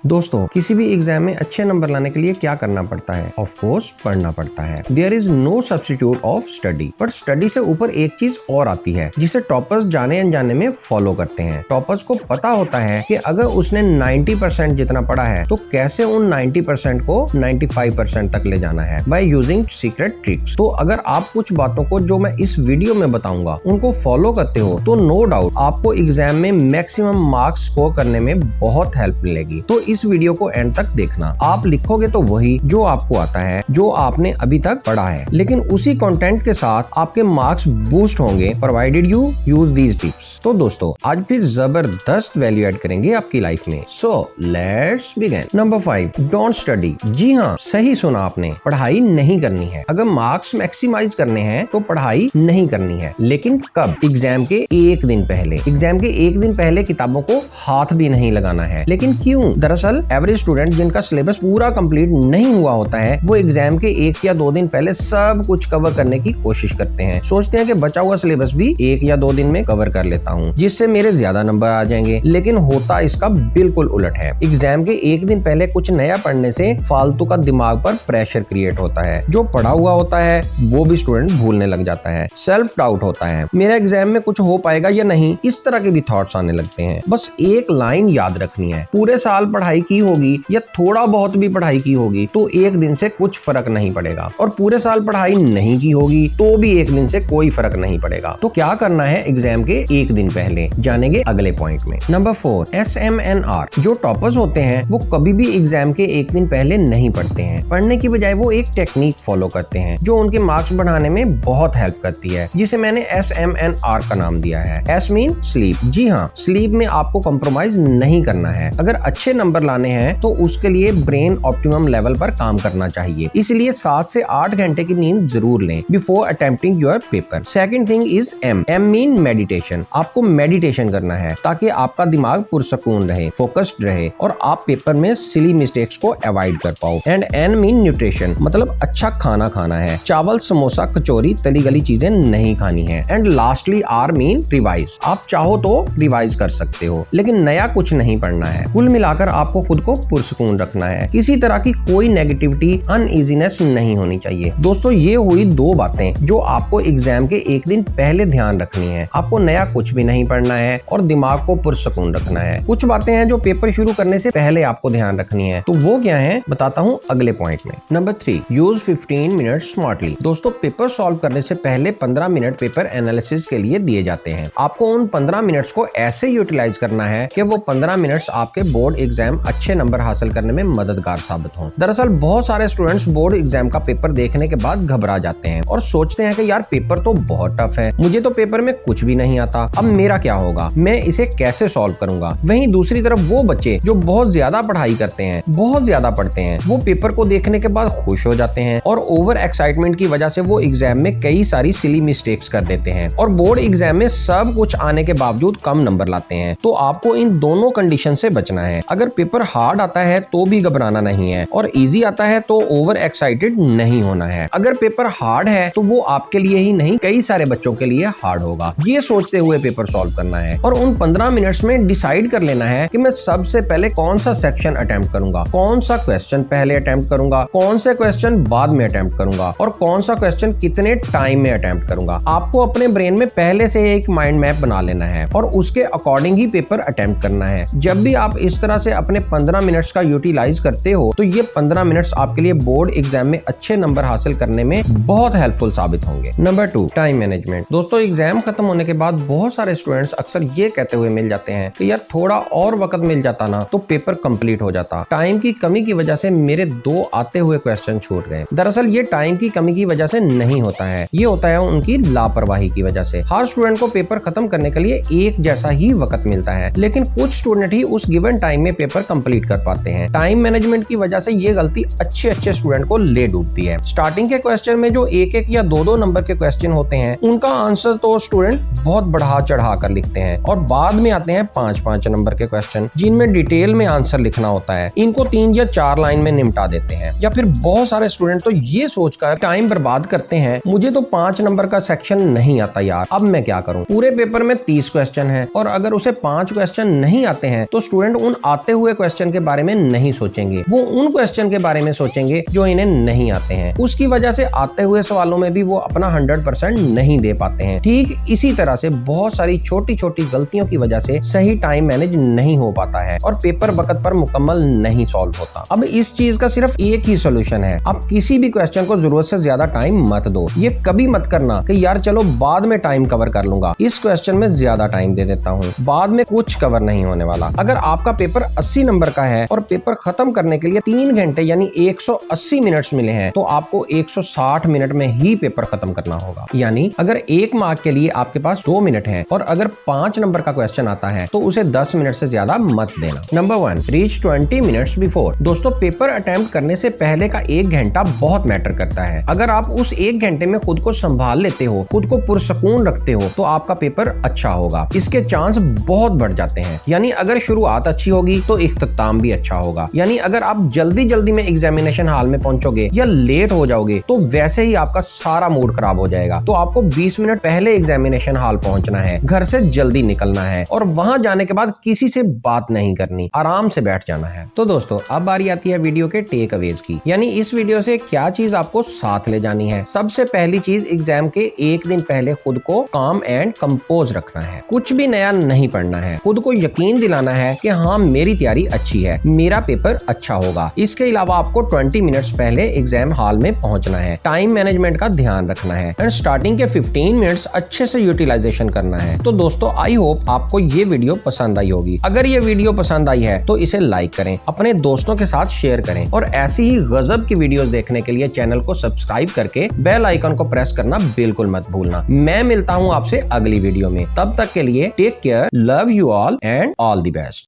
दोस्तों, किसी भी एग्जाम में अच्छे नंबर लाने के लिए क्या करना पड़ता है? ऑफ कोर्स पढ़ना पड़ता है। There is no substitute of study. पर स्टडी से ऊपर एक चीज और आती है जिसे टॉपर्स जाने अनजाने में फॉलो करते हैं। टॉपर्स को पता होता है कि अगर उसने 90% जितना पढ़ा है तो कैसे उन 90% को 95% तक ले जाना है बाय यूजिंग सीक्रेट ट्रिक्स। तो अगर आप कुछ बातों को जो मैं इस वीडियो में बताऊंगा उनको फॉलो करते हो तो नो डाउट आपको एग्जाम में मैक्सिमम मार्क्स स्कोर करने में बहुत हेल्प मिलेगी। तो इस वीडियो को एंड तक देखना। आप लिखोगे तो वही जो आपको आता है, जो आपने अभी तक पढ़ा है, लेकिन उसी कंटेंट के साथ आपके मार्क्स बूस्ट होंगे provided you use these tips. तो दोस्तों, आज फिर जबरदस्त वैल्यू ऐड करेंगे आपकी लाइफ में। So let's begin. Number 5, don't study. जी हाँ, सही सुना आपने, पढ़ाई नहीं करनी है। अगर मार्क्स मैक्सिमाइज करने हैं तो पढ़ाई नहीं करनी है। लेकिन कब? एग्जाम के एक दिन पहले। एग्जाम के एक दिन पहले किताबों को हाथ भी नहीं लगाना है। लेकिन क्यों? दरअसल एवरेज स्टूडेंट जिनका सिलेबस पूरा कंप्लीट नहीं हुआ होता है वो एग्जाम के 1 या 2 दिन पहले सब कुछ कवर करने की कोशिश करते हैं। सोचते हैं कि बचा हुआ सिलेबस भी 1 या 2 दिन में कवर कर लेता हूँ जिससे मेरे ज्यादा नंबर आ जाएंगे। लेकिन होता इसका बिल्कुल उलट है। एग्जाम के एक दिन पहले कुछ नया पढ़ने से फालतू का दिमाग पर प्रेशर क्रिएट होता है। जो पढ़ा हुआ होता है वो भी स्टूडेंट भूलने लग जाता है। सेल्फ डाउट होता है, मेरा एग्जाम में कुछ हो पाएगा या नहीं, इस तरह के भी थॉट्स आने लगते हैं। बस एक लाइन याद रखनी है, पूरे साल पढ़ाई की होगी या थोड़ा बहुत भी पढ़ाई की होगी तो एक दिन से कुछ फर्क नहीं पड़ेगा, और पूरे साल पढ़ाई नहीं की होगी तो भी एक दिन से कोई फर्क नहीं पड़ेगा। तो क्या करना है एग्जाम के एक दिन पहले, जानेंगे अगले पॉइंट में। Number 4, SMNR। जो टॉपर्स होते हैं वो कभी भी एग्जाम के एक दिन पहले नहीं पढ़ते हैं। पढ़ने की बजाय वो एक टेक्निक फॉलो करते हैं जो उनके मार्क्स बढ़ाने में बहुत हेल्प करती है, जिसे मैंने SMNR का नाम दिया है। S mean sleep. जी हाँ, स्लीप में आपको कॉम्प्रोमाइज नहीं करना है। अगर अच्छे नंबर लाने हैं तो उसके लिए ब्रेन ऑप्टिमम लेवल पर काम करना चाहिए। इसलिए 7 से 8 घंटे की नींद जरूर लें before attempting your paper. Second thing is M mean meditation. आपको मेडिटेशन करना है ताकि आपका दिमाग पुरसकून रहे, फोकस्ड रहे और आप पेपर में सिली मिस्टेक्स को अवॉइड कर पाओ। एंड N मीन न्यूट्रिशन, मतलब अच्छा खाना खाना है। चावल, समोसा, कचौरी, तली गली चीजें नहीं खानी है। And lastly R mean revise. आप चाहो तो रिवाइज कर सकते हो लेकिन नया कुछ नहीं पढ़ना है। कुल मिलाकर आपको खुद को पुरसकून रखना है। किसी तरह की कोई नेगेटिविटी, अनइजीनेस नहीं होनी चाहिए। दोस्तों, ये हुई 2 बातें जो आपको एग्जाम के एक दिन पहले ध्यान रखनी है। आपको नया कुछ भी नहीं पढ़ना है और दिमाग को पुरसकून रखना है। कुछ बातें हैं जो पेपर शुरू करने से पहले आपको ध्यान रखनी है, तो वो क्या है बताता हूँ अगले पॉइंट में। Number 3, use 15 minute smartly. दोस्तों, पेपर सॉल्व करने से पहले 15 मिनट पेपर एनालिसिस के लिए दिए जाते हैं। आपको उन 15 मिनट्स को ऐसे यूटिलाइज करना है कि वो 15 मिनट्स आपके बोर्ड एग्जाम अच्छे नंबर हासिल करने में मददगार साबित हों। दरअसल बहुत सारे स्टूडेंट्स बोर्ड एग्जाम का पेपर देखने के बाद घबरा जाते हैं और सोचते हैं कि यार पेपर तो बहुत टफ है, मुझे तो पेपर में कुछ भी नहीं आता, अब मेरा क्या होगा, मैं इसे कैसे सॉल्व करूंगा। वहीं दूसरी तरफ वो बच्चे जो बहुत ज्यादा पढ़ाई करते हैं, बहुत ज्यादा पढ़ते हैं, वो पेपर को देखने के बाद खुश हो जाते हैं और ओवर एक्साइटमेंट की वजह से वो एग्जाम में कई सारी सिली मिस्टेक्स कर देते हैं और बोर्ड एग्जाम में सब कुछ आने के बावजूद कम नंबर लाते हैं। तो आपको इन दोनों कंडीशन से बचना है। अगर पेपर हार्ड आता है तो भी घबराना नहीं है और इजी आता है तो ओवर एक्साइटेड नहीं होना है। अगर पेपर हार्ड है तो वो आपके लिए ही नहीं, कई सारे बच्चों के लिए हार्ड होगा। ये सोचते हुए पेपर सॉल्व करना है और उन 15 मिनट्स में डिसाइड कर लेना है कि मैं सबसे पहले कौन सा सेक्शन अटेम्प्ट करूंगा, कौन सा क्वेश्चन पहले अटेम्प्ट करूंगा, कौन से क्वेश्चन बाद में अटेम्प्ट करूंगा और कौन सा क्वेश्चन कितने टाइम में अटेम्प्ट करूंगा। आपको अपने ब्रेन में पहले से एक माइंड मैप बना लेना है और उसके अकॉर्डिंग ही पेपर अटेम्प्ट करना है। जब भी आप इस तरह से अपने 15 मिनट्स का यूटिलाइज करते हो तो ये 15 मिनट्स आपके लिए बोर्ड एग्जाम में अच्छे नंबर हासिल करने में बहुत हेल्पफुल साबित होंगे। Number 2, time management. दोस्तों, एग्जाम खत्म होने के बाद बहुत सारे स्टूडेंट्स अक्सर ये कहते हुए मिल जाते हैं कि यार थोड़ा और वक्त मिल जाता ना तो पेपर कंप्लीट हो जाता, टाइम की कमी की वजह से मेरे 2 आते हुए क्वेश्चन छूट गए। दरअसल ये टाइम की कमी की वजह से नहीं होता है, ये होता है उनकी लापरवाही की वजह से। हर स्टूडेंट को पेपर खत्म करने के लिए एक जैसा ही वक्त मिलता है, लेकिन कुछ स्टूडेंट ही उस गिवन टाइम में पेपर कंप्लीट कर पाते हैं। टाइम मैनेजमेंट की वजह से ये गलती अच्छे स्टूडेंट को ले डूबती है। स्टार्टिंग के क्वेश्चन में जो 1-1 या 2-2 नंबर के क्वेश्चन होते हैं उनका आंसर तो स्टूडेंट बहुत बढ़ा चढ़ा कर लिखते हैं और बाद में आते हैं 5-5 नंबर के क्वेश्चन जिनमें डिटेल में आंसर लिखना होता है। इनको 3 या 4 लाइन में निपटा देते हैं। या फिर बहुत सारे स्टूडेंट तो ये सोचकर टाइम बर्बाद करते हैं, मुझे तो 5 नंबर का सेक्शन नहीं आता यार, अब मैं क्या करूं। पूरे पेपर में 30 क्वेश्चन है और अगर उसे 5 क्वेश्चन नहीं आते हैं तो स्टूडेंट उन आते हुए हुए क्वेश्चन के बारे में नहीं सोचेंगे, वो उन क्वेश्चन के बारे में सोचेंगे जो इन्हें नहीं आते हैं। उसकी वजह से आते हुए सवालों में भी वो अपना 100% नहीं दे पाते हैं। ठीक इसी तरह से बहुत सारी छोटी छोटी गलतियों की वजह से सही टाइम मैनेज नहीं हो पाता है और पेपर वक्त पर मुकम्मल नहीं सॉल्व होता। अब इस चीज का सिर्फ एक ही सोल्यूशन है, आप किसी भी क्वेश्चन को जरूरत से ज्यादा टाइम मत दो। ये कभी मत करना कि यार चलो बाद में टाइम कवर कर लूंगा, इस क्वेश्चन में ज्यादा टाइम दे देता हूँ, बाद में कुछ कवर नहीं होने वाला। अगर आपका पेपर 80 नंबर का है और पेपर खत्म करने के लिए 3 घंटे यानी 180 मिनट्स मिले हैं, तो आपको 160 मिनट में ही पेपर खत्म करना होगा। यानी अगर 1 मार्क के लिए आपके पास 2 मिनट है और अगर 5 नंबर का क्वेश्चन आता है तो उसे 10 मिनट से ज्यादा मत देना। Number 1, reach 20 minutes before. दोस्तों, पेपर अटेम्प्ट करने से पहले का 1 घंटा बहुत मैटर करता है। अगर आप उस 1 घंटे में खुद को संभाल लेते हो, खुद को पुरसकून रखते हो, तो आपका पेपर अच्छा होगा। इसके चांस बहुत बढ़ जाते हैं। यानी अगर शुरुआत अच्छी होगी तो इख्तिताम भी अच्छा होगा। यानी अगर आप जल्दी जल्दी में एग्जामिनेशन हॉल में पहुंचोगे या लेट हो जाओगे तो वैसे ही आपका सारा मूड खराब हो जाएगा। तो आपको 20 मिनट पहले एग्जामिनेशन हॉल पहुंचना है, घर से जल्दी निकलना है और वहां जाने के बाद किसी से बात नहीं करनी, आराम से बैठ जाना है। तो दोस्तों, अब बारी आती है वीडियो के टेक अवेज की, यानी इस वीडियो से क्या चीज आपको साथ ले जानी है। सबसे पहली चीज, एग्जाम के 1 दिन पहले खुद को काम एंड कंपोज रखना है। कुछ भी नया नहीं पढ़ना है, खुद को यकीन दिलाना है कि हाँ मेरी तैयारी अच्छी है, मेरा पेपर अच्छा होगा। इसके अलावा आपको 20 मिनट्स पहले एग्जाम हॉल में पहुंचना है, टाइम मैनेजमेंट का ध्यान रखना है एंड स्टार्टिंग के 15 मिनट्स अच्छे से यूटिलाइजेशन करना है। तो दोस्तों, आई होप आपको ये वीडियो पसंद आई होगी। अगर ये वीडियो पसंद आई है तो इसे लाइक करें, अपने दोस्तों के साथ शेयर करें और ऐसी ही गजब की वीडियोस देखने के लिए चैनल को सब्सक्राइब करके बेल आइकन को प्रेस करना बिल्कुल मत भूलना। मैं मिलता हूँ आपसे अगली वीडियो में, तब तक के लिए take care, love you all and all the best.